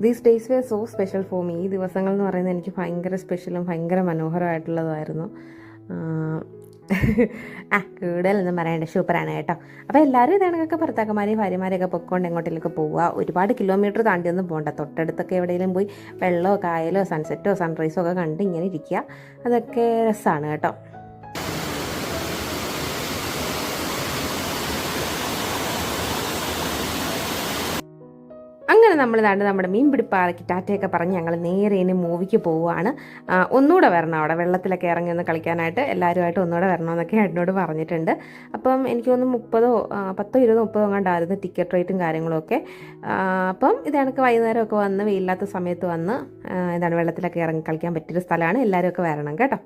These days were so special for me. ഈ ദിവസങ്ങൾ എന്ന് പറയുന്നത് എനിക്ക് ഭയങ്കര സ്പെഷ്യലും ഭയങ്കര മനോഹരമായിട്ടുള്ളതായിരുന്നു. കൂടുതലൊന്നും പറയണ്ട, സൂപ്പറാണ് കേട്ടോ. അപ്പോൾ എല്ലാവരും ഇതാണൊക്കെ ഭർത്താക്കന്മാരെയും ഭാര്യമാരെയൊക്കെ പൊയ്ക്കൊണ്ട് എങ്ങോട്ടേലൊക്കെ പോവുക. ഒരുപാട് കിലോമീറ്റർ താണ്ടിയൊന്നും പോകണ്ട, തൊട്ടടുത്തൊക്കെ എവിടെയെങ്കിലും പോയി വെള്ളമോ കായലോ സൺസെറ്റോ സൺറൈസോ ഒക്കെ കണ്ട് ഇങ്ങനെ ഇരിക്കുക. അതൊക്കെ രസമാണ് കേട്ടോ. അങ്ങനെ നമ്മൾ നമ്മുടെ മീൻ പിടിപ്പാറയ്ക്ക് ടാറ്റയൊക്കെ പറഞ്ഞ് ഞങ്ങൾ നേരെ ഇനി മൂവിക്ക് പോവുകയാണ്. ഒന്നുകൂടെ വരണം അവിടെ വെള്ളത്തിലൊക്കെ ഇറങ്ങി ഒന്ന് കളിക്കാനായിട്ട്, എല്ലാവരുമായിട്ട് ഒന്നുകൂടെ വരണമെന്നൊക്കെ എന്നോട് പറഞ്ഞിട്ടുണ്ട്. അപ്പം എനിക്ക് തോന്നുന്നു 10, 20, 30 കണ്ടായിരുന്നു ടിക്കറ്റ് റേറ്റും കാര്യങ്ങളൊക്കെ. അപ്പം ഇതാണൊക്കെ വൈകുന്നേരമൊക്കെ വന്ന് വെയിലില്ലാത്ത സമയത്ത് വന്ന് വെള്ളത്തിലൊക്കെ ഇറങ്ങി കളിക്കാൻ പറ്റിയൊരു സ്ഥലമാണ്. എല്ലാവരും ഒക്കെ വരണം കേട്ടോ.